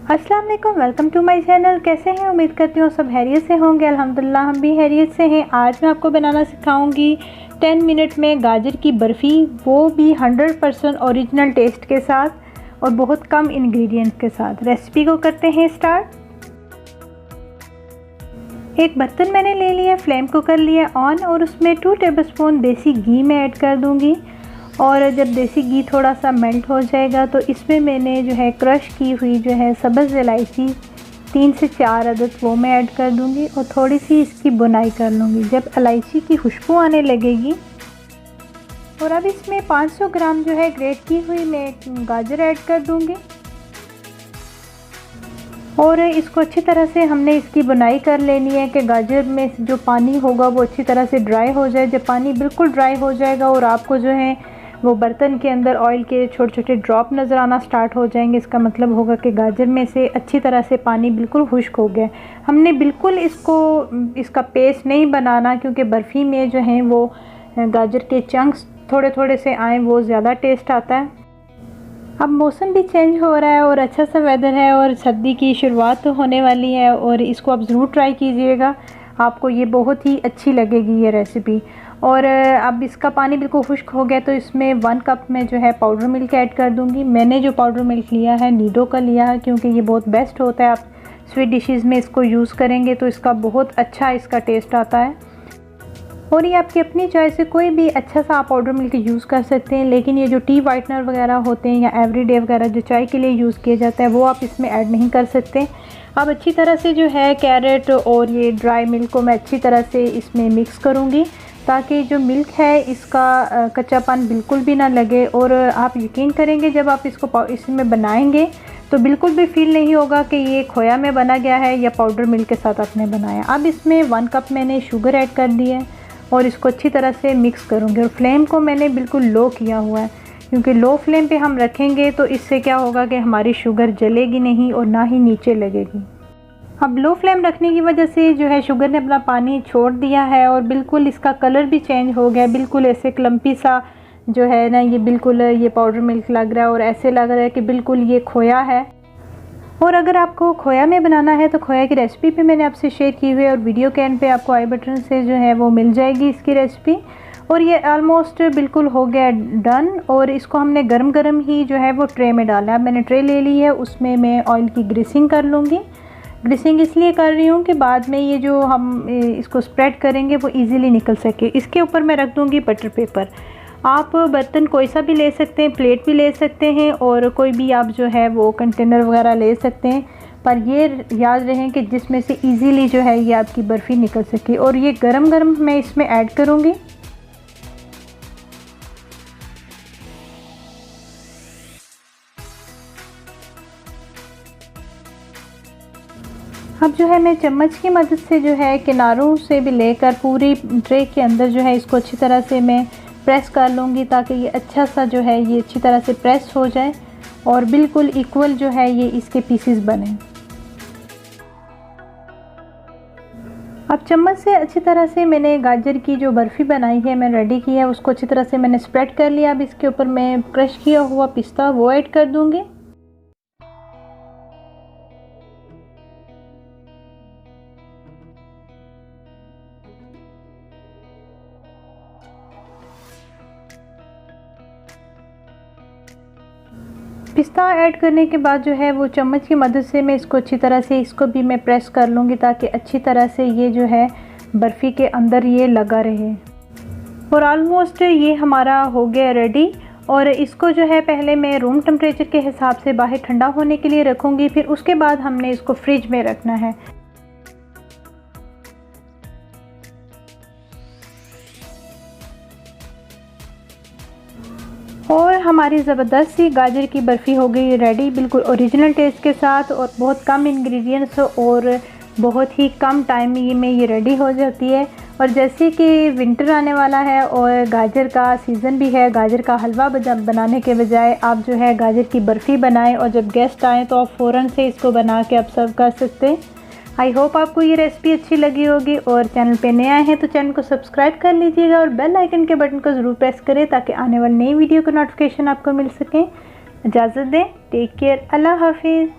अस्सलाम वालेकुम, welcome to my channel. कैसे हैं? उम्मीद करती हूँ सब हैरियत से होंगे। अल्हम्दुलिल्लाह हम भी हैरियत से हैं। आज मैं आपको बनाना सिखाऊंगी 10 मिनट में गाजर की बर्फ़ी, वो भी 100% ओरिजिनल टेस्ट के साथ और बहुत कम इंग्रेडिएंट्स के साथ। रेसिपी को करते हैं स्टार्ट। एक बर्तन मैंने ले लिया, फ्लेम को कर लिया ऑन और उसमें 2 टेबलस्पून देसी घी मैं ऐड कर दूँगी। और जब देसी घी थोड़ा सा मेल्ट हो जाएगा तो इसमें मैंने जो है क्रश की हुई जो है सब्ज़ इलायची 3 से 4 अदद वो मैं ऐड कर दूंगी और थोड़ी सी इसकी बुनाई कर लूँगी जब इलायची की खुशबू आने लगेगी। और अब इसमें 500 ग्राम जो है ग्रेट की हुई मैं गाजर ऐड कर दूंगी और इसको अच्छी तरह से हमने इसकी बुनाई कर लेनी है कि गाजर में जो पानी होगा वो अच्छी तरह से ड्राई हो जाए। जब पानी बिल्कुल ड्राई हो जाएगा और आपको जो है वो बर्तन के अंदर ऑयल के छोटे छोटे ड्रॉप नज़र आना स्टार्ट हो जाएंगे, इसका मतलब होगा कि गाजर में से अच्छी तरह से पानी बिल्कुल खुश्क हो गया। हमने बिल्कुल इसका पेस्ट नहीं बनाना क्योंकि बर्फ़ी में जो है वो गाजर के चंक्स थोड़े थोड़े से आए, वो ज़्यादा टेस्ट आता है। अब मौसम भी चेंज हो रहा है और अच्छा सा वेदर है और सर्दी की शुरुआत तो होने वाली है और इसको आप ज़रूर ट्राई कीजिएगा, आपको ये बहुत ही अच्छी लगेगी ये रेसिपी। और अब इसका पानी बिल्कुल खुश्क हो गया तो इसमें 1 कप में जो है पाउडर मिल्क ऐड कर दूंगी। मैंने जो पाउडर मिल्क लिया है नीडो का लिया है क्योंकि ये बहुत बेस्ट होता है। आप स्वीट डिशेस में इसको यूज़ करेंगे तो इसका बहुत अच्छा इसका टेस्ट आता है। और ये आपकी अपनी चॉइस है, कोई भी अच्छा सा आप पाउडर मिल्क यूज़ कर सकते हैं, लेकिन ये जो टी वाइटनर वगैरह होते हैं या एवरीडे वगैरह जो चाय के लिए यूज़ किया जाता है वो आप इसमें ऐड नहीं कर सकते। अब अच्छी तरह से जो है कैरेट और ये ड्राई मिल्क को मैं अच्छी तरह से इसमें मिक्स करूँगी ताकि जो मिल्क है इसका कच्चापन बिल्कुल भी ना लगे। और आप यकीन करेंगे जब आप इसको इसमें बनाएंगे तो बिल्कुल भी फील नहीं होगा कि ये खोया में बना गया है या पाउडर मिल्क के साथ आपने बनाया। अब इसमें 1 कप मैंने शुगर ऐड कर दी है और इसको अच्छी तरह से मिक्स करूँगी। और फ्लेम को मैंने बिल्कुल लो किया हुआ है क्योंकि लो फ्लेम पे हम रखेंगे तो इससे क्या होगा कि हमारी शुगर जलेगी नहीं और ना ही नीचे लगेगी। अब लो फ्लेम रखने की वजह से जो है शुगर ने अपना पानी छोड़ दिया है और बिल्कुल इसका कलर भी चेंज हो गया, बिल्कुल ऐसे क्लम्पी सा जो है ना, ये बिल्कुल ये पाउडर मिल्क लग रहा है और ऐसे लग रहा है कि बिल्कुल ये खोया है। और अगर आपको खोया में बनाना है तो खोया की रेसिपी भी मैंने आपसे शेयर की हुई है और वीडियो के एंड पे आपको आई बटन से जो है वो मिल जाएगी इसकी रेसिपी। और ये ऑलमोस्ट बिल्कुल हो गया डन और इसको हमने गरम गरम ही जो है वो ट्रे में डालना है। अब मैंने ट्रे ले ली है, उसमें मैं ऑयल की ग्रीसिंग कर लूँगी। ग्रीसिंग इसलिए कर रही हूँ कि बाद में ये जो हम इसको स्प्रेड करेंगे वो इजीली निकल सके। इसके ऊपर मैं रख दूँगी बटर पेपर। आप बर्तन कोई सा भी ले सकते हैं, प्लेट भी ले सकते हैं और कोई भी आप जो है वो कंटेनर वगैरह ले सकते हैं, पर ये याद रहें कि जिसमें से इजीली जो है ये आपकी बर्फ़ी निकल सके। और ये गरम गरम मैं इसमें ऐड करूँगी। अब जो है मैं चम्मच की मदद से जो है किनारों से भी लेकर पूरी ट्रे के अंदर जो है इसको अच्छी तरह से मैं प्रेस कर लूँगी ताकि ये अच्छा सा जो है ये अच्छी तरह से प्रेस हो जाए और बिल्कुल इक्वल जो है ये इसके पीसेस बने। अब चम्मच से अच्छी तरह से मैंने गाजर की जो बर्फ़ी बनाई है मैं रेडी की है, उसको अच्छी तरह से मैंने स्प्रेड कर लिया। अब इसके ऊपर मैं क्रश किया हुआ पिस्ता वो ऐड कर दूँगी। पिस्ता ऐड करने के बाद जो है वो चम्मच की मदद से मैं इसको अच्छी तरह से इसको भी मैं प्रेस कर लूँगी ताकि अच्छी तरह से ये जो है बर्फ़ी के अंदर ये लगा रहे। और ऑलमोस्ट ये हमारा हो गया रेडी। और इसको जो है पहले मैं रूम टेम्परेचर के हिसाब से बाहर ठंडा होने के लिए रखूँगी, फिर उसके बाद हमने इसको फ्रिज में रखना है। और हमारी ज़बरदस्त सी गाजर की बर्फ़ी हो गई रेडी, बिल्कुल ओरिजिनल टेस्ट के साथ और बहुत कम इंग्रेडिएंट्स और बहुत ही कम टाइम में ये रेडी हो जाती है। और जैसे कि विंटर आने वाला है और गाजर का सीज़न भी है, गाजर का हलवा बनाने के बजाय आप जो है गाजर की बर्फ़ी बनाएं और जब गेस्ट आएँ तो आप फ़ौरन से इसको बना के आप सर्व कर सकते हैं। आई होप आपको ये रेसिपी अच्छी लगी होगी और चैनल पे नए आए हैं तो चैनल को सब्सक्राइब कर लीजिएगा और बेल आइकन के बटन को ज़रूर प्रेस करें ताकि आने वाली नई वीडियो का नोटिफिकेशन आपको मिल सके। इजाज़त दें, टेक केयर, अल्लाह हाफिज़।